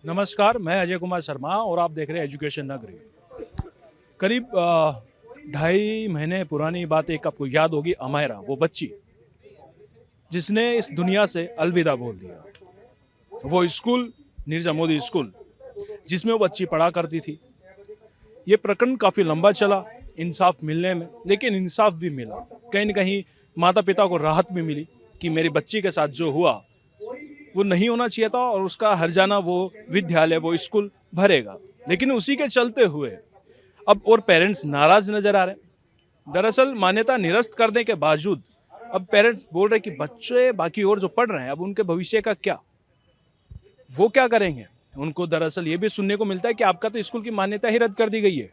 नमस्कार, मैं अजय कुमार शर्मा और आप देख रहे हैं एजुकेशन नगरी। करीब 2.5 महीने पुरानी बात एक आपको याद होगी, अमायरा, वो बच्ची जिसने इस दुनिया से अलविदा बोल दिया। वो स्कूल, नीरजा मोदी स्कूल, जिसमें वो बच्ची पढ़ा करती थी। ये प्रकरण काफ़ी लंबा चला इंसाफ मिलने में, लेकिन इंसाफ भी मिला। कहीं न कहीं माता पिता को राहत भी मिली कि मेरी बच्ची के साथ जो हुआ वो नहीं होना चाहिए था और उसका हर्जाना वो विद्यालय, वो स्कूल भरेगा। लेकिन उसी के चलते हुए अब और पेरेंट्स नाराज नजर आ रहे हैं। दरअसल मान्यता निरस्त करने के बावजूद अब पेरेंट्स बोल रहे कि बच्चे बाकी और जो पढ़ रहे हैं अब उनके भविष्य का क्या, वो क्या करेंगे। उनको दरअसल ये भी सुनने को मिलता है कि आपका तो स्कूल की मान्यता ही रद्द कर दी गई है।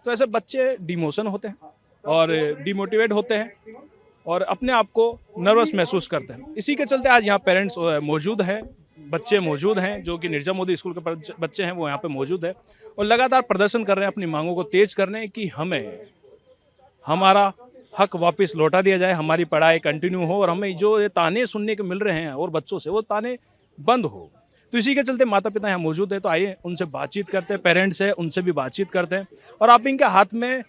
तो ऐसे बच्चे डिमोशन होते हैं और डिमोटिवेट होते हैं और अपने आप को नर्वस महसूस करते हैं। इसी के चलते आज यहाँ पेरेंट्स मौजूद हैं, बच्चे मौजूद हैं, जो कि नीरजा मोदी स्कूल के बच्चे हैं, वो यहाँ पे मौजूद है और लगातार प्रदर्शन कर रहे हैं, अपनी मांगों को तेज कर रहे हैं कि हमें हमारा हक वापस लौटा दिया जाए, हमारी पढ़ाई कंटिन्यू हो और हमें जो ये ताने सुनने को मिल रहे हैं और बच्चों से, वो ताने बंद हो। तो इसी के चलते माता पिता यहाँ मौजूद है। तो आइए उनसे बातचीत करते हैं, पेरेंट्स हैं उनसे भी बातचीत करते हैं। और आप इनके हाथ में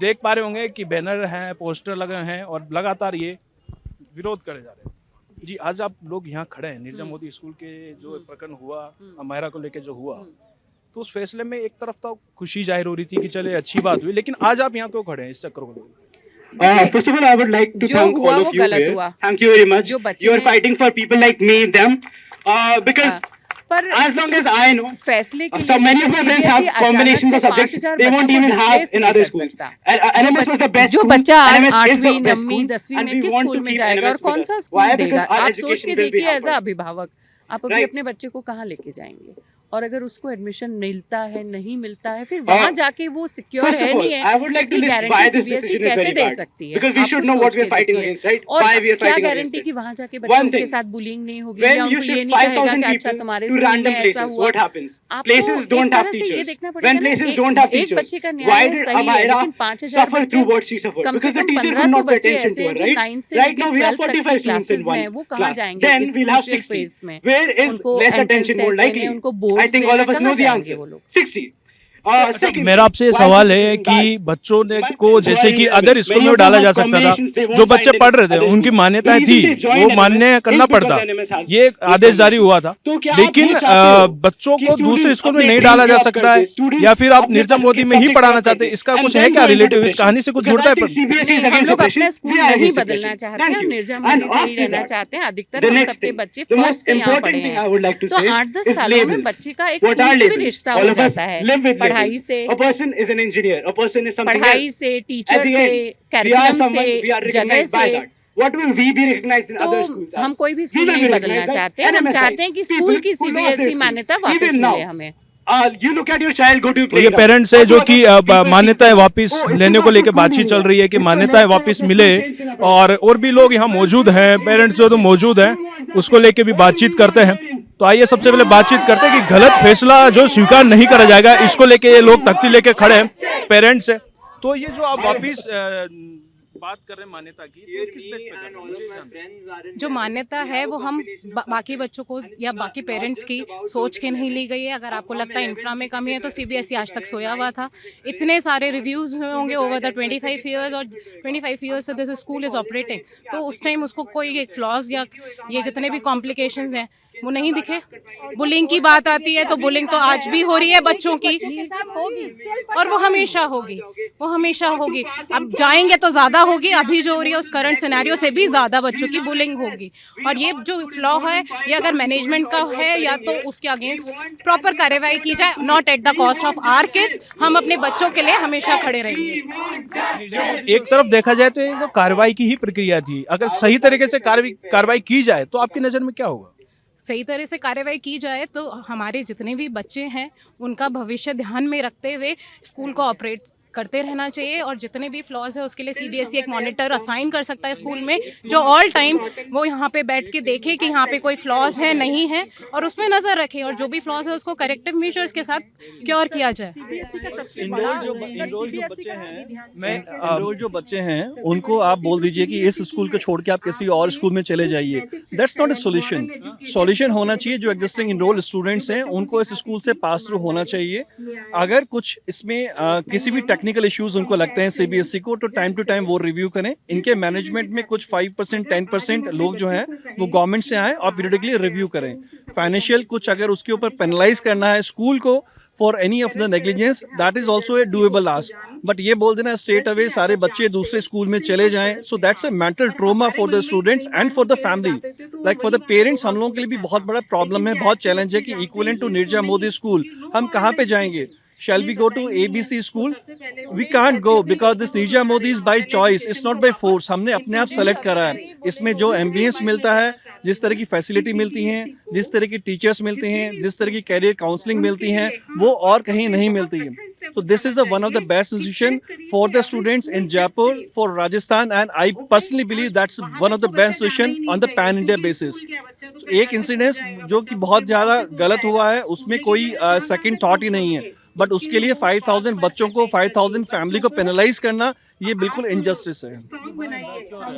देख पा रहे होंगे कि बैनर हैं, पोस्टर लगे हैं और लगातार ये विरोध करे जा रहे हैं। जी, आज आप लोग यहाँ खड़े हैं, नीरजा मोदी स्कूल के जो प्रकरण हुआ, अमायरा को लेके जो हुआ, तो उस फैसले में एक तरफ तो खुशी जाहिर हो रही थी कि चले अच्छी बात हुई, लेकिन आज आप यहाँ क्यों खड़े हैं इस चक्कर को लेकर? First of all, I would like to thank all of you here. Thank you very much. You are fighting for people like me, them, because पर as long as I know, फैसले के so लिए many of my friends have combinations of subjects they won't even have in other schools. NMS was the best जो school. बच्चा आज NMS is the 8वीं, best 9वीं, school, 10वीं and में we किस want स्कूल to में keep जाएगा और NMS कौन with सा us. School Why? देगा? Because our आप सोच education के will be देखिए एज अ hampered. अभिभावक, आप अभी Right. अपने बच्चे को कहाँ लेके जाएंगे? और अगर उसको एडमिशन मिलता है, नहीं मिलता है, फिर वहाँ जाके वो सिक्योर First है of all, नहीं I है, would like to इसकी list why guarantee this CBSE decision is कैसे very दे bad. सकती है? Because we आप should खुद know what सोच we are के fighting देखिए। against, right? और Why we are क्या fighting गारंटी against it. कि वहाँ जाके One बच्चों के thing, साथ बुलिंग नहीं होगी when या you उनको ये shift नहीं कहेगा 5,000 कि अच्छा people तुम्हारे to स्कूल में random ऐसा places, हुआ। what happens? आपको Places एक don't have तरह से ये teachers. देखना पड़ेगा When ना, places एक don't have एक teachers, बच्चे का why न्याय did सही है, Amaira लेकिन 5,000 suffer बच्चे through what she suffered? कम से Because the come teacher could 1500 not pay बच्चे attention ऐसे to हैं her, जो right? 9 से Right लेके now we have 12 तक 45 की students in क्लासेस में one है, वो कहाँ class. जाएंगे Then इस we'll have क्रूशियल 60. फेज में? Where is उनको less entrance attention more test देने, likely? उनको I बोर्ड्स think all देने, of us कहाँ know the जाएंगे answer. वो लोग? 60. Secondly, मेरा आपसे why सवाल is है this कि bad? बच्चों ने My को friends जैसे who are कि in other 11th, school many में of them डाला have जा सकता था, combinations, they won't जो find बच्चे in पढ़ रहे थे other उनकी schools. मान्यता The थी, reason they joined वो NMS मान्य is करना because पड़ता। NMS has ये those आदेश जारी combinations. हुआ था, तो क्या आप लेकिन ये चाहते हो बच्चों कि को students दूसरे स्कूल में अपने नहीं dream डाला जा give up सकता कर है दे, students या फिर आप अपने नीरजा पसंद मोदी के में ही subject पढ़ाना drop कर चाहते दे, हैं? इसका and कुछ then है go क्या into रिलेटिव, इस depression. कहानी से कुछ Because जुड़ता I है? think CBSE नहीं, is हम against लोग depression. अपना स्कूल We are नहीं against बदलना depression. चाहते Thank हैं, you. नीरजा And मोदी से ही after रहना that, चाहते हैं। अधिकतर the हम next सबके thing, बच्चे the फर्स्ट most से यहाँ पढ़े important thing I हैं। would like to तो say 8-10 is सालों में labels. बच्चे का एक What स्कूल are से भी labels? रिश्ता All हो of us जाता है, live with पढ़ाई labels. से, A person is an engineer. A person is something पढ़ाई else. से, At टीचर the से, end, we are curriculum someone, से, we are जगह recognized by से। that. What will we be recognized in तो other schools as? हम कोई भी We स्कूल will नहीं be बदलना recognized as चाहते हैं, हम NMS चाहते हैं कि people स्कूल की who lost their CBSE school. मान्यता वापस Even now, मिले हमें। you look at your child, go to तो ये playground. पेरेंट्स है What जो do कि other people मान्यताएं think? वापस Oh, इसको लेने को वापस लेकर स्कूल बातचीत नहीं चल मिला। रही है कि इसको मान्यताएं next वापस time मिले, अपना school change करना पड़ेगा। और भी लोग यहाँ मौजूद हैं, पेरेंट्स जो तो मौजूद हैं, उसको लेके भी बातचीत करते हैं। तो आइए सबसे पहले बातचीत करते हैं कि गलत फैसला जो स्वीकार नहीं करा जाएगा, इसको लेके ये लोग तख्ती लेके खड़े हैं, पेरेंट्स है। तो ये जो आप वापिस बात कर रहे हैं मान्यता की, तो किस बेस पे कर रहे हैं? मुझे जानना है। जो मान्यता है वो हम बाकी बच्चों को या बाकी पेरेंट्स की सोच के नहीं ली गई है। अगर आपको लगता है इंफ्रा में कमी है तो सीबीएसई आज तक सोया हुआ था। इतने सारे रिव्यूज़ हुए होंगे ओवर द 25 ईयर्स, और 25 ईयर्स से दिस स्कूल इज़ ऑपरेटिंग। तो उस टाइम उसको कोई एक फ्लॉज या ये जितने भी कॉम्प्लिकेशंस हैं वो नहीं दिखे। बुलिंग की बात आती है तो बुलिंग तो आज भी हो रही है बच्चों की, और वो हमेशा होगी, वो हमेशा होगी। अब जाएंगे तो ज़्यादा होगी, अभी जो हो रही है उस करंट सिनेरियो से भी ज़्यादा बच्चों की बुलिंग होगी। और ये जो फ्लॉ है ये अगर मैनेजमेंट का है या तो उसके अगेंस्ट प्रॉपर कार्रवाई की जाए, not at the cost of our kids. हम अपने बच्चों के लिए हमेशा खड़े रहेंगे। एक तरफ देखा जाए तो ये तो कार्रवाई की ही प्रक्रिया थी, अगर सही तरीके से कार्रवाई की जाए तो आपकी नज़र में क्या होगा? सही तरह से कार्रवाई की जाए तो हमारे जितने भी बच्चे हैं उनका भविष्य ध्यान में रखते हुए स्कूल को ऑपरेट करते रहना चाहिए, और जितने भी फ्लॉज है उसके लिए CBSE एक मॉनिटर असाइन कर सकता है स्कूल में, जो ऑल टाइम वो यहाँ पे बैठ के देखे कि यहाँ पे कोई फ्लॉज है नहीं है, और उसमें नज़र रखे, और जो भी फ्लॉज है उसको करेक्टिव मेजर्स के साथ क्योर किया जाए। इनरोल जो बच्चे हैं उनको आप बोल दीजिए कि इस स्कूल को छोड़ के आप किसी और स्कूल में चले जाइए, that's not a solution. Solution होना चाहिए जो एग्जिस्टिंग इनरोल स्टूडेंट्स हैं उनको इस स्कूल से पास थ्रू होना चाहिए। अगर कुछ इसमें किसी भी टेक्निकल इश्यूज उनको लगते हैं CBSE को, तो टाइम टू टाइम वो रिव्यू करें। इनके मैनेजमेंट में कुछ 5% 10% लोग जो हैं वो गवर्नमेंट से आए और पीरियडिकली रिव्यू करें। फाइनेंशियल कुछ अगर उसके ऊपर पेनलाइज करना है स्कूल को for any of the negligence, that is also a doable ask. But ये बोल देना स्ट्रेट अवे सारे बच्चे दूसरे स्कूल में चले जाएं, so that's a mental trauma for the students and for the family, like for the parents. हम लोगों के लिए भी बहुत बड़ा प्रॉब्लम है, बहुत चैलेंज है कि equivalent to Neerja Modi school हम कहाँ पे जाएंगे। Shall we go to ABC school? We can't go because this Nirja Modi is by choice. It's not by force. हमने अपने आप सेलेक्ट करा है। इसमें जो एम्बियंस मिलता है, जिस तरह की फैसिलिटी मिलती हैं, जिस तरह की टीचर्स मिलते हैं, जिस तरह की कैरियर काउंसलिंग मिलती हैं, वो और कहीं नहीं मिलती है। So this is one of the best institution for the students in Jaipur, for Rajasthan, and I personally believe that's one of the best institution on the pan India basis. So, एक incidence जो कि बहुत ज़्यादा गलत हुआ है उसमें कोई सेकंड थॉट ही नहीं है, बट उसके लिए 5000 बच्चों को 5000 फैमिली को पेनलाइज करना ये बिल्कुल इनजस्टिस है।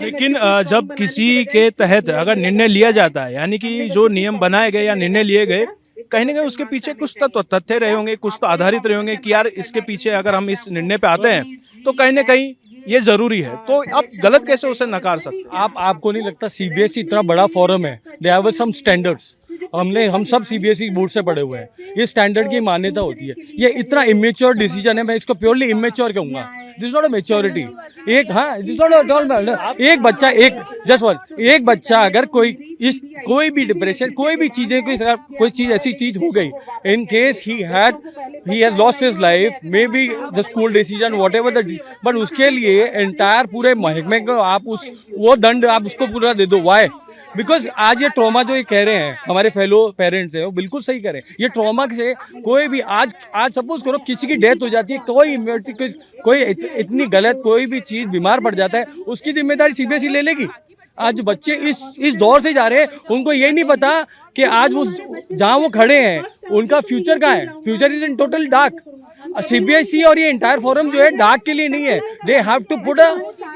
लेकिन जब किसी के तहत अगर निर्णय लिया जाता है, यानी कि जो नियम बनाए गए या निर्णय लिए गए, कहीं ना कहीं उसके पीछे कुछ तो तथ्य रहे होंगे, कुछ तो आधारित रहे होंगे कि यार इसके पीछे अगर हम इस निर्णय पे आते हैं तो कहीं ना कहीं ये जरूरी है, तो आप गलत कैसे उसे नकार सकते? आपको नहीं लगता CBSE इतना बड़ा फॉरम है, दे हैव सम स्टैंडर्ड्स। हम सब CBSE बोर्ड से पढ़े हुए हैं, ये स्टैंडर्ड की मान्यता होती है। ये इतना इमेच्योर डिसीजन है, मैं इसको प्योरली इमेच्योर कहूंगा। This not a maturity. एक बच्चा एक बच्चा अगर कोई भी डिप्रेशन, कोई भी चीजें, कोई चीज ऐसी चीज हो गई, in case he has lost his life, may be the school decision whatever the, but उसके लिए एंटायर पूरे महकमे को आप वो दंड आप उसको पूरा दे दो। वाई? बिकॉज आज ये ट्रॉमा जो ये कह रहे हैं हमारे फेलो पेरेंट्स हैं, वो बिल्कुल सही कह रहे हैं। ये ट्रॉमा से कोई भी आज सपोज करो किसी की डेथ हो जाती है, कोई इतनी गलत कोई भी चीज बीमार पड़ जाता है, उसकी जिम्मेदारी CBSE ले लेगी। आज बच्चे इस दौर से जा रहे हैं, उनको ये नहीं पता कि आज वो जहाँ वो खड़े हैं उनका फ्यूचर कहाँ है। Future is in total dark. CBSE और ये एंटायर फोरम जो है डार्क के लिए नहीं है, दे हैव टू पुट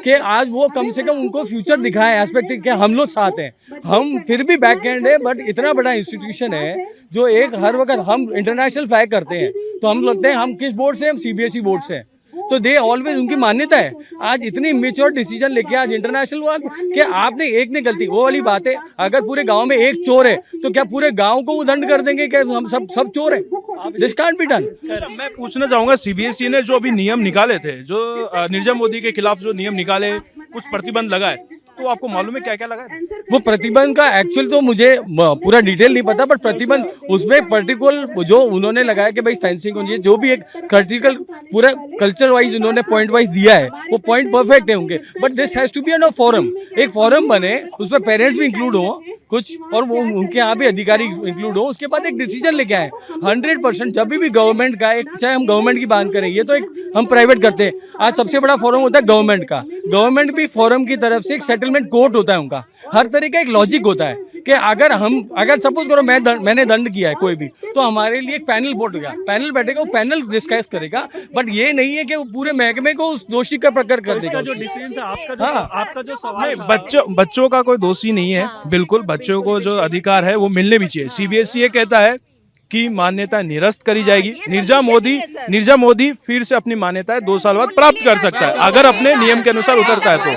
कि आज वो कम से कम उनको फ्यूचर दिखाए एस्पेक्ट के हम लोग साथ हैं। हम फिर भी बैक एंड है, बट इतना बड़ा इंस्टीट्यूशन है जो एक हर वक्त हम इंटरनेशनल फ्लैग करते हैं, तो हम लगते हैं हम किस बोर्ड से, हम CBSE बोर्ड से, तो दे ऑलवेज उनकी मान्यता है। आज इतनी मेच्योर डिसीजन लेके आज इंटरनेशनल हुआ कि आपने एक ने गलती, वो वाली बात है, अगर पूरे गांव में एक चोर है तो क्या पूरे गांव को वो दंड कर देंगे कि हम सब चोर हैं? This can't be done. मैं पूछना चाहूंगा, CBSE ने जो अभी नियम निकाले थे, जो निर्जा मोदी के खिलाफ जो नियम निकाले, कुछ प्रतिबंध लगाए, तो आपको मालूम है क्या क्या लगा? वो प्रतिबंध का एक्चुअल तो मुझे पूरा डिटेल नहीं पता, बट प्रतिबंध उसमें पर्टिकुलर जो उन्होंने लगाया कि भाई फेंसिंग होनी चाहिए, जो भी एक क्रिटिकल पूरा कल्चर वाइज उन्होंने पॉइंट वाइज दिया है, वो पॉइंट परफेक्ट है उनके, but this has to be an forum. एक फोरम बने, उसमें पेरेंट्स भी इंक्लूड हो कुछ, और वो उनके यहाँ भी अधिकारी इंक्लूड हो, उसके बाद एक डिसीजन लेके आए। 100% जब भी गवर्नमेंट का एक, चाहे हम गवर्नमेंट की बात करें, ये तो एक हम प्राइवेट करते हैं, आज सबसे बड़ा फोरम होता है गवर्नमेंट का। गवर्नमेंट भी फोरम की तरफ से एक सेटलमेंट कोर्ट होता है उनका, हर तरह का एक लॉजिक होता है कि अगर सपोज करो मैंने दंड किया है कोई भी, तो हमारे लिए एक पैनल बोर्ड हो गया, पैनल बैठेगा, वो पैनल डिस्कस करेगा, बट ये नहीं है कि वो पूरे महकमे को उस दोषी का प्रकट कर देगा। जो डिसीजन था आपका जो नहीं, बच्चों का कोई दोषी नहीं है, बिल्कुल बच्चों को जो अधिकार है वो मिलने भी चाहिए। CBSE ये कहता है कि मान्यता निरस्त करी जाएगी, निर्जा मोदी फिर से अपनी मान्यता 2 साल बाद प्राप्त कर सकता है अगर अपने नियम के अनुसार उतरता है तो।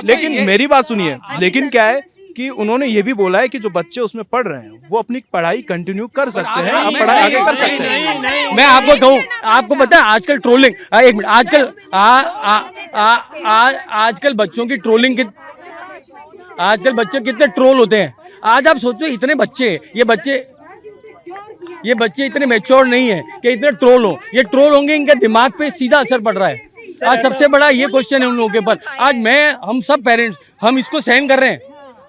लेकिन मेरी बात सुनिए, लेकिन क्या है कि उन्होंने ये भी बोला है कि जो बच्चे उसमें पढ़ रहे हैं वो अपनी पढ़ाई कंटिन्यू कर सकते हैं, आप पढ़ाई आगे कर सकते हैं। मैं आपको कहूँ, आपको पता है आजकल ट्रोलिंग, एक मिनट, आजकल बच्चों की ट्रोलिंग, आजकल बच्चे कितने ट्रोल होते हैं। आज आप सोचो इतने बच्चे, ये बच्चे इतने मैच्योर नहीं है कि इतने ट्रोल हो। ये ट्रोल होंगे, इनके दिमाग पे सीधा असर पड़ रहा है। आज सबसे बड़ा ये क्वेश्चन है उन लोगों के ऊपर। आज हम सब पेरेंट्स हम इसको सहन कर रहे हैं,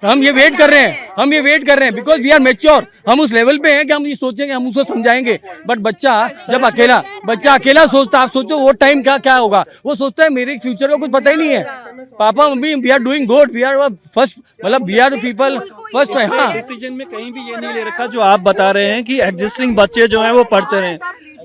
हम ये वेट कर रहे हैं, हम ये वेट कर रहे हैं बिकॉज वी आर मेच्योर। हम उस लेवल पे हैं कि हम ये सोचेंगे, हम उसको समझाएंगे। बट बच्चा जब बच्चा अकेला सोचता, आप सोचो वो टाइम क्या होगा। वो सोचता है मेरे फ्यूचर का कुछ पता ही नहीं है। पापा मम्मी we are doing good, we are first, मतलब वी आर पीपल फर्स्ट। हाँ, डिसीजन में कहीं भी ये नहीं ले रखा जो आप बता रहे हैं कि एग्जिस्टिंग बच्चे जो हैं वो पढ़ते रहें।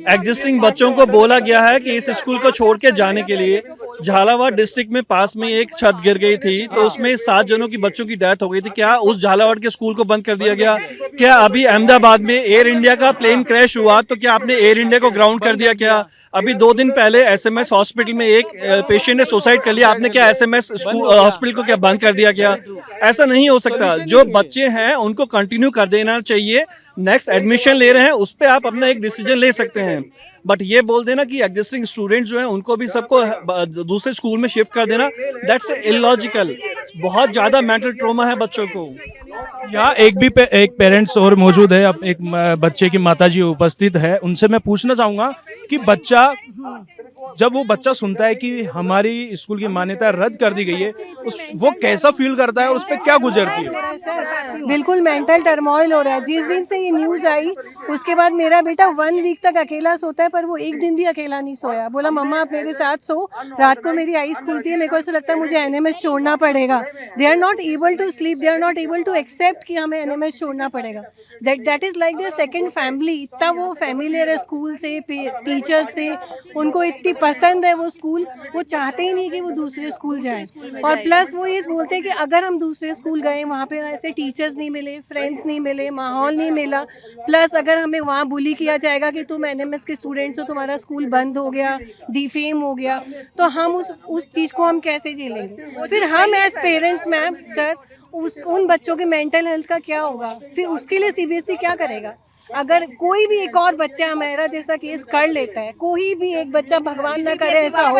एग्जिस्टिंग बच्चों को बोला गया है कि इस स्कूल को छोड़ के जाने के लिए। झालावाड़ डिस्ट्रिक्ट में पास में एक छत गिर गई थी, तो उसमें 7 जनों की बच्चों की डेथ हो गई थी। क्या उस झालावाड़ के स्कूल को बंद कर दिया गया? क्या अभी अहमदाबाद में एयर इंडिया का प्लेन क्रैश हुआ तो क्या आपने एयर इंडिया को ग्राउंड कर दिया? क्या अभी 2 दिन पहले एसएमएस हॉस्पिटल में एक पेशेंट ने सुसाइड कर लिया, आपने क्या एसएमएस हॉस्पिटल को क्या बंद कर दिया? क्या ऐसा नहीं हो सकता। जो बच्चे हैं उनको कंटिन्यू कर देना चाहिए। नेक्स्ट एडमिशन ले रहे हैं उस पर आप अपना एक डिसीजन ले सकते हैं, बट ये बोल देना कि एग्जिस्टिंग स्टूडेंट जो हैं उनको भी सबको दूसरे स्कूल में शिफ्ट कर देना, दैट्स इलॉजिकल। बहुत ज्यादा मेंटल ट्रॉमा है बच्चों को। यहाँ एक पेरेंट्स और मौजूद है, अब एक बच्चे की माताजी उपस्थित है। उनसे मैं पूछना चाहूंगा कि जब वो बच्चा सुनता है कि हमारी स्कूल की मान्यता रद्द कर दी गई है, वो कैसा फील करता है और उस पर क्या गुजरती है? बिल्कुल मेंटल टर्मोइल हो रहा है। जिस दिन से ये न्यूज़ आई उसके बाद मेरा बेटा 1 वीक तक अकेला सोता है, पर वो एक दिन भी अकेला नहीं सोया। बोला मम्मा आप मेरे साथ सो, रात को मेरी आईज खुलती है, मेरे को ऐसा लगता है मुझे एनएमएस छोड़ना पड़ेगा। They are not able to sleep, they are not able to accept कि हमें एनएमएस छोड़ना पड़ेगा। That is like their second family. इतना वो फैमिलियर है स्कूल से, टीचर्स से, उनको इतनी पसंद है वो स्कूल, वो चाहते ही नहीं कि वो दूसरे स्कूल जाएं। और प्लस वो ये बोलते हैं कि अगर हम दूसरे स्कूल गए, वहाँ पे ऐसे टीचर्स नहीं मिले, फ्रेंड्स नहीं मिले, माहौल नहीं मिला, प्लस अगर हमें वहाँ बुली किया जाएगा कि तुम एनएमएस के स्टूडेंट्स हो, तुम्हारा स्कूल बंद हो गया, डिफेम हो गया, तो हम उस चीज़ को हम कैसे झेलेंगे? फिर हम एज पेरेंट्स मैम सर उन बच्चों के मेंटल हेल्थ का क्या होगा? फिर उसके लिए सीबीएसई क्या करेगा? अगर कोई भी एक और बच्चा हमारा जैसा केस कर लेता है, कोई भी एक बच्चा भगवान न करे ऐसा हो,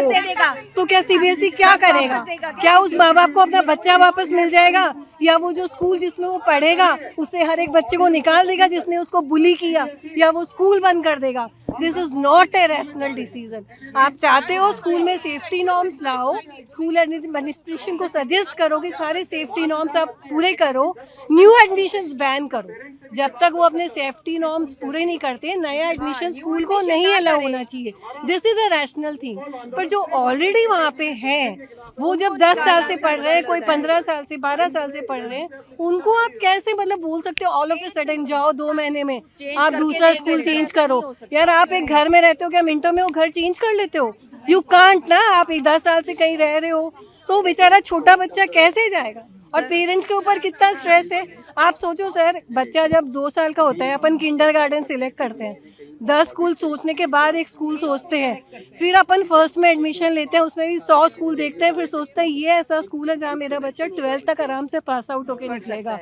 तो क्या सीबीएसई क्या करेगा? क्या उस माँ बाप को अपना बच्चा वापस मिल जाएगा, या वो जो स्कूल जिसमें वो पढ़ेगा उससे हर एक बच्चे को निकाल देगा जिसने उसको बुली किया, या वो स्कूल बंद कर देगा? This is not a rational decision. आप चाहते हो स्कूल में सेफ्टी नॉर्म्स लाओ, स्कूल एडमिनिस्ट्रेशन को सजेस्ट करो कि सारे सेफ्टी नॉर्म्स आप पूरे करो, न्यू एडमिशन्स बैन करो। जब तक वो अपने सेफ्टी नॉर्म्स पूरे नहीं करते, नया एडमिशन स्कूल को नहीं अलाउ होना चाहिए। This is a rational thing. पर जो ऑलरेडी वहाँ पे हैं, वो जब 10 साल से पढ़ रहे हैं, कोई 15 साल से 12 साल से पढ़ रहे हैं, उनको आप कैसे मतलब बोल सकते हो ऑल ऑफ ए सडन जाओ 2 महीने में आप दूसरा स्कूल चेंज करो? यार आप एक घर में रहते हो, क्या मिनटों में वो घर चेंज कर लेते हो? यू कांट ना। आप 10 साल से कहीं रह रहे हो तो बेचारा छोटा बच्चा कैसे जाएगा? और पेरेंट्स के ऊपर कितना स्ट्रेस है। आप सोचो सर, बच्चा जब 2 साल का होता है, अपन किंडरगार्टन सिलेक्ट करते हैं, 10 स्कूल सोचने के बाद एक स्कूल सोचते हैं, फिर अपन फर्स्ट में एडमिशन लेते हैं, उसमें भी 100 स्कूल देखते हैं, फिर सोचते हैं ये ऐसा स्कूल है जहाँ मेरा बच्चा 12th तक आराम से पास आउट होकर निकलेगा।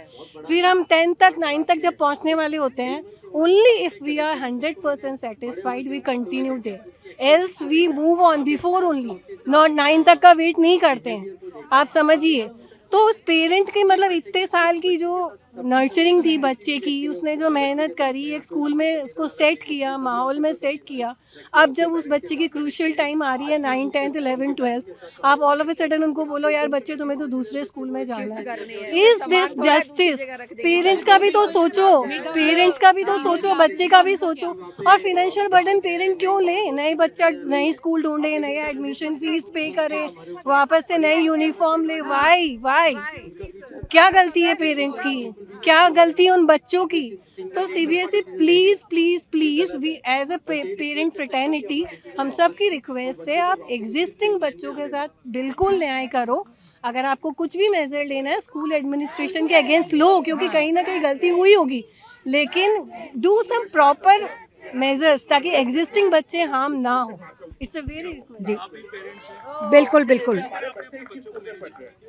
फिर हम 10th तक 9th तक जब पहुँचने वाले होते हैं, only if we are 100% satisfied we continue there, else we move on before only, not 9 तक का वेट नहीं करते हैं। आप समझिए। तो उस पेरेंट की मतलब इतने साल की जो नर्चरिंग थी बच्चे की, उसने जो मेहनत करी, एक स्कूल में उसको सेट किया, माहौल में सेट किया, अब जब उस बच्चे की क्रूशियल टाइम आ रही है 9, 10, 11, 12, आप ऑल ऑफ ए सडन उनको बोलो यार बच्चे तुम्हें तो दूसरे स्कूल में जाना है। Is this justice? पेरेंट्स का भी तो सोचो, पेरेंट्स का भी तो सोचो, बच्चे का भी सोचो। और फिनेंशियल बर्डन पेरेंट क्यों ले? नए बच्चा नई स्कूल ढूंढे, नए एडमिशन फीस पे करे, वापस से नई यूनिफॉर्म ले। वाई क्या गलती है पेरेंट्स की? क्या गलती है उन बच्चों की? तो CBSE please please please, we as a parent fraternity हम सब की रिक्वेस्ट है, आप एग्जिस्टिंग बच्चों के साथ बिल्कुल न्याय करो। अगर आपको कुछ भी मेजर लेना है स्कूल एडमिनिस्ट्रेशन के अगेंस्ट लो, क्योंकि कहीं ना कहीं गलती हुई होगी, लेकिन डू सम प्रॉपर मेजर्स ताकि एग्जिस्टिंग बच्चे हार्म ना हो। इट्स अ वेरी जी बिल्कुल बिल्कुल।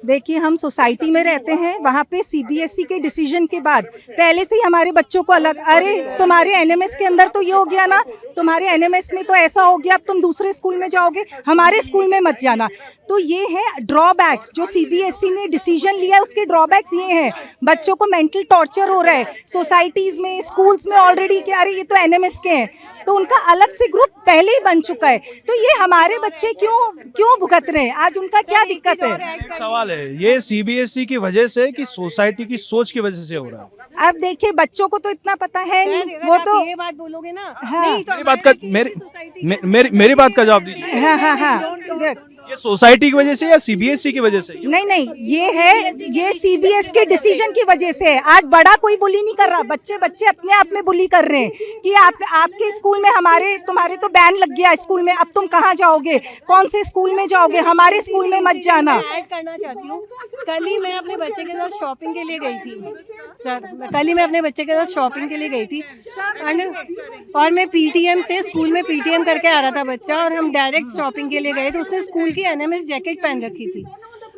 देखिए हम सोसाइटी में रहते हैं, वहाँ पे सीबीएसई के डिसीजन के बाद पहले से ही हमारे बच्चों को अलग, अरे तुम्हारे एनएमएस के अंदर तो ये हो गया ना, तुम्हारे एनएमएस में तो ऐसा हो गया, अब तुम दूसरे स्कूल में जाओगे, हमारे स्कूल में मत जाना। तो ये है ड्रॉबैक्स जो सीबीएसई ने डिसीजन लिया है, उसके ड्रॉबैक्स ये हैं, बच्चों को मेंटल टॉर्चर हो रहा है सोसाइटीज़ में, स्कूल्स में ऑलरेडी कि अरे ये तो एनएमएस के हैं, तो उनका अलग से ग्रुप पहले ही बन चुका है। तो ये हमारे बच्चे क्यों भुगत रहे हैं? आज उनका क्या दिक्कत है? सवाल है ये सीबीएसई की वजह से कि सोसाइटी की सोच की वजह से हो रहा है? अब देखिए बच्चों को तो इतना पता है नहीं, वो तो ये बात बोलोगे ना, हाँ मेरी बात का मेरी बात का जवाब दीजिए। हाँ देख, ये सोसाइटी की वजह से या सीबीएसई की वजह से? नहीं ये सीबीएस के डिसीजन की वजह से है। आज बड़ा कोई बुली नहीं कर रहा, बच्चे अपने आप में बुली कर रहे हैं कि आपके स्कूल में तुम्हारे तो बैन लग गया स्कूल में, अब तुम कहाँ जाओगे, कौन से स्कूल में जाओगे, हमारे स्कूल में मत जाना। ऐड करना चाहती हूँ, कल ही मैं अपने बच्चे के साथ शॉपिंग के लिए गई थी सर, कल ही मैं अपने बच्चे के साथ शॉपिंग के लिए गई थी और मैं पीटीएम से, स्कूल में पीटीएम करके आ रहा था बच्चा, और हम डायरेक्ट शॉपिंग के लिए गए तो उसने स्कूल की एनएमएस जैकेट पहन रखी थी।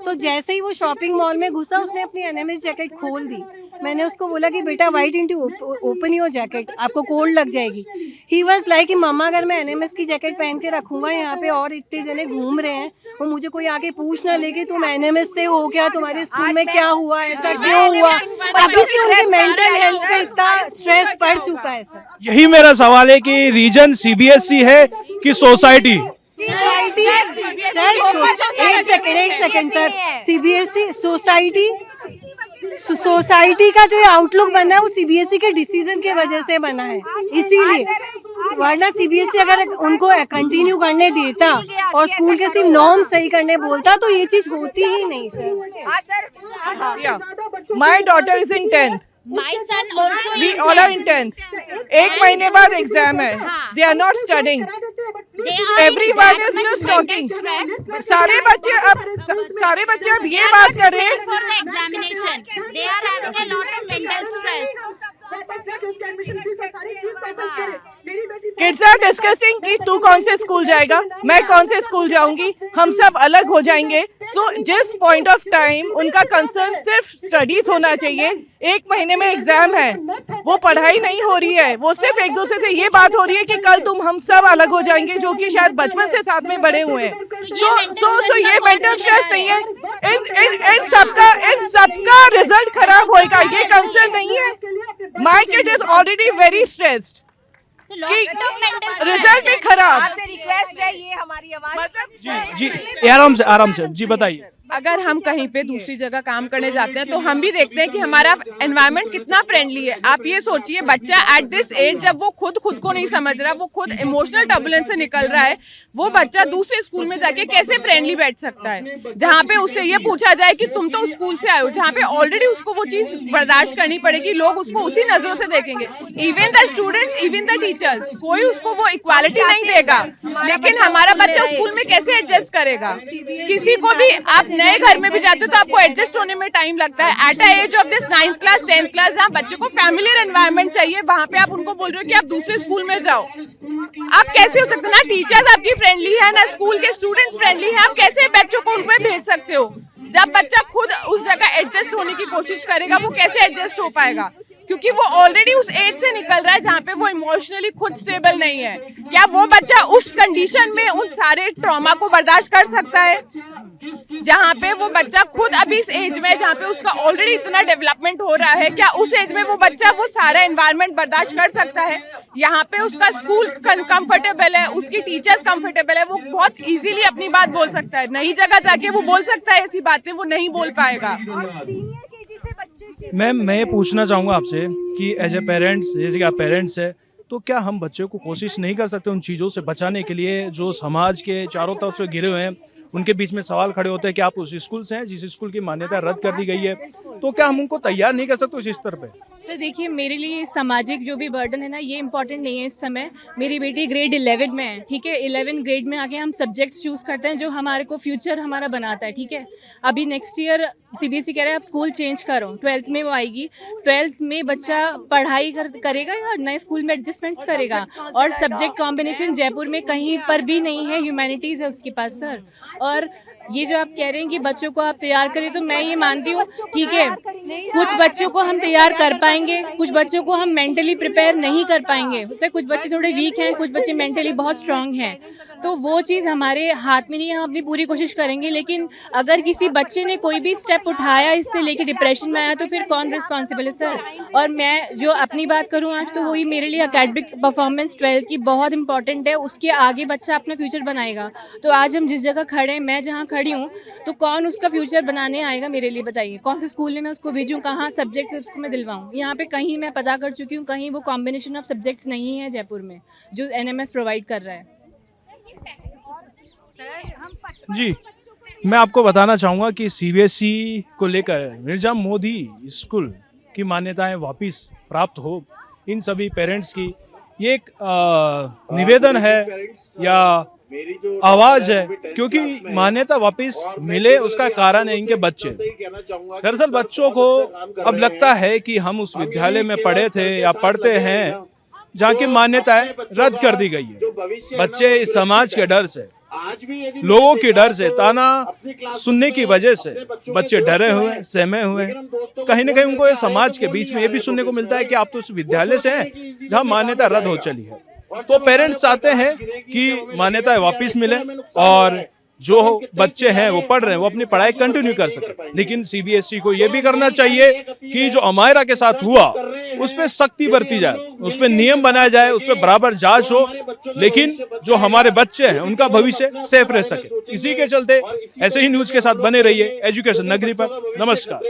तो जैसे ही वो शॉपिंग मॉल में घुसा उसने अपनी एनएमएस जैकेट खोल दी। मैंने उसको बोला कि बेटा why didn't you open your jacket, आपको कोल्ड लग जाएगी। ही वाज लाइक कि मम्मा अगर मैं एनएमएस की जैकेट पहन के रखूंगा यहाँ पे और इतने जने घूम रहे हैं, वो मुझे कोई आके पूछ ना ले कि तुम एनएमएस से हो क्या, तुम्हारे स्कूल में क्या हुआ, ऐसा क्यों हुआ। अभी से उनके मेंटल हेल्थ पे इतना स्ट्रेस पड़ चुका है सर। यही मेरा सवाल है कि रीजन सीबीएसई है कि सोसाइटी? एक सेकंड सर, सीबीएसई सोसाइटी का जो आउटलुक बना है वो सीबीएसई के डिसीजन के वजह से बना है, इसीलिए। वरना सीबीएसई अगर उनको कंटिन्यू करने देता और स्कूल के सिर्फ नॉर्म सही करने बोलता तो ये चीज होती ही नहीं sir. My daughter is in 10th, My son also we is all are in 10th. 10th. एक महीने बाद एग्जाम है, they are not studying. They are Everyone that is much just mental talking. stress. सारे बच्चे अब They ये are बात not कर रहे prepared हैं। for the examination. They are having a lot of mental stress. Kids are discussing कि तू कौन से स्कूल जाएगा, मैं कौन से स्कूल जाऊंगी, हम सब अलग हो जाएंगे। सो जिस पॉइंट ऑफ टाइम उनका कंसर्न सिर्फ स्टडीज होना चाहिए, एक महीने में एग्जाम है, वो पढ़ाई नहीं हो रही है, वो सिर्फ एक दूसरे से ये बात हो रही है कि कल हम सब अलग हो जाएंगे, जो कि शायद बचपन से साथ में बड़े हुए हैं। सो ये मेंटल स्ट्रेस नहीं है, इन सबका रिजल्ट खराब होएगा, ये कंसर्न नहीं है। My kid is already very stressed So lot of mental stress. Result भी खराब। आपसे रिक्वेस्ट है, ये हमारी आवाज जी आराम से जी बताइए। अगर हम कहीं पे दूसरी जगह काम करने जाते हैं तो हम भी देखते हैं कि हमारा एनवायरनमेंट कितना फ्रेंडली है। आप ये सोचिए बच्चा एट दिस एज जब वो खुद को नहीं समझ रहा, वो खुद इमोशनल टर्बुलेंस से निकल रहा है, वो बच्चा दूसरे स्कूल में जाके कैसे फ्रेंडली बैठ सकता है, जहाँ पे उससे ये पूछा जाए कि तुम तो स्कूल से आए हो, जहाँ पे ऑलरेडी उसको वो चीज बर्दाश्त करनी पड़ेगी, लोग उसको उसी नजरों से देखेंगे। Even the students, even the teachers, कोई उसको वो इक्वालिटी नहीं देगा। लेकिन हमारा बच्चा स्कूल में कैसे एडजस्ट करेगा? किसी को भी आप नए घर में भी जाते हो तो आपको एडजस्ट होने में टाइम लगता है। At a age of this 9th class 10th class, जहाँ बच्चों को फैमिलियर एनवायरनमेंट चाहिए, वहाँ पे आप उनको बोल रहे हो कि आप दूसरे स्कूल में जाओ। आप कैसे हो सकते, ना टीचर्स आपकी फ्रेंडली है, ना स्कूल के स्टूडेंट्स फ्रेंडली है, आप कैसे बच्चों को उनमें भेज सकते हो? जब बच्चा खुद उस जगह एडजस्ट होने की कोशिश करेगा, वो कैसे एडजस्ट हो पाएगा? क्योंकि वो ऑलरेडी उस एज से निकल रहा है जहाँ पे वो इमोशनली खुद स्टेबल नहीं है। क्या वो बच्चा उस कंडीशन में उन सारे ट्रॉमा को बर्दाश्त कर सकता है? जहाँ पे वो बच्चा खुद अभी इस एज में, जहाँ पे उसका ऑलरेडी इतना डेवलपमेंट हो रहा है, क्या उस एज में वो बच्चा वो सारा एनवायरनमेंट बर्दाश्त कर सकता है? यहाँ पे उसका स्कूल कंफर्टेबल है, उसकी टीचर्स कंफर्टेबल है, वो बहुत इजीली अपनी बात बोल सकता है। नई जगह जाके वो बोल सकता है ऐसी बातें, वो नहीं बोल पाएगा। मैम मैं ये पूछना चाहूँगा आपसे कि एज ए पेरेंट्स, जैसे कि आप पेरेंट्स है, तो क्या हम बच्चों को कोशिश नहीं कर सकते उन चीज़ों से बचाने के लिए जो समाज के चारों तरफ से घिरे हुए हैं? उनके बीच में सवाल खड़े होते हैं कि आप उस स्कूल से हैं जिस स्कूल की मान्यता रद्द कर दी गई है, तो क्या हम उनको तैयार नहीं कर सकते उस स्तर पे? सर देखिए, मेरे लिए सामाजिक जो भी बर्डन है ना, ये इम्पोर्टेंट नहीं है इस समय। मेरी बेटी ग्रेड 11 में है, ठीक है। 11 ग्रेड में आके हम सब्जेक्ट्स चूज़ करते हैं जो हमारे को फ्यूचर हमारा बनाता है, ठीक है। अभी नेक्स्ट ईयर सीबीएसई कह रहा है आप स्कूल चेंज करो, 12th में वो आएगी। 12th में बच्चा पढ़ाई करेगा या नए स्कूल में एडजस्टमेंट्स करेगा? और सब्जेक्ट कॉम्बिनेशन जयपुर में कहीं पर भी नहीं है, ह्यूमैनिटीज़ है उसके पास सर। और ये जो आप कह रहे हैं कि बच्चों को आप तैयार करें, तो मैं ये मानती हूँ ठीक है, कुछ बच्चों को हम तैयार कर पाएंगे, कुछ बच्चों को हम मेंटली प्रिपेयर नहीं कर पाएंगे। हो सकता है कुछ बच्चे थोड़े वीक हैं, कुछ बच्चे मेंटली बहुत स्ट्रांग हैं, तो वो चीज़ हमारे हाथ में नहीं है। हम अपनी पूरी कोशिश करेंगे, लेकिन अगर किसी बच्चे ने कोई भी स्टेप उठाया इससे लेके डिप्रेशन में आया तो फिर कौन रिस्पॉन्सिबल है सर। और मैं जो अपनी बात करूँ आज, तो वही मेरे लिए एकेडमिक परफॉर्मेंस 12th की बहुत इंपॉर्टेंट है, उसके आगे बच्चा अपना फ्यूचर बनाएगा। तो आज हम जिस जगह खड़े हैं, मैं जहाँ खड़ी हूँ, तो कौन उसका फ्यूचर बनाने आएगा मेरे लिए, बताइए। कौन से स्कूल में मैं उसको भेजूँ, कहाँ सब्जेक्ट्स उसको मैं दिलवाऊँ। यहाँ पे कहीं मैं पता कर चुकी हूँ, कहीं वो कॉम्बिनेशन ऑफ सब्जेक्ट्स नहीं है जयपुर में जो NMS प्रोवाइड कर रहा है। जी, मैं आपको बताना चाहूँगा कि CBSE को लेकर मिर्जा मोदी स्कूल की मान्यताएं वापस प्राप्त हो, इन सभी पेरेंट्स की ये एक निवेदन है या आवाज है, क्योंकि मान्यता वापस मिले उसका कारण है इनके बच्चे। दरअसल बच्चों को अब लगता है कि हम उस विद्यालय में पढ़े थे या पढ़ते हैं जहाँ की मान्यताएं रद्द कर दी गई है। बच्चे इस समाज के डर से, लोगों के डर से, ताना सुनने की वजह से बच्चे डरे हुए, सहमे हुए। कहीं ना कहीं उनको ये समाज के बीच में ये भी सुनने को मिलता है कि आप तो उस विद्यालय से हैं जहां मान्यता रद्द हो चली है। तो पेरेंट्स चाहते हैं कि मान्यताएं वापस मिले और जो बच्चे हैं वो पढ़ रहे हैं वो अपनी पढ़ाई कंटिन्यू कर सके। लेकिन CBSE को ये भी करना चाहिए कि जो अमायरा के साथ हुआ उस पर सख्ती बरती जाए, उस पर नियम बनाया जाए, उस पर बराबर जांच हो, लेकिन जो हमारे बच्चे हैं उनका भविष्य सेफ रह सके। इसी के चलते ऐसे ही न्यूज के साथ बने रहिए एजुकेशन नगरी पर। नमस्कार।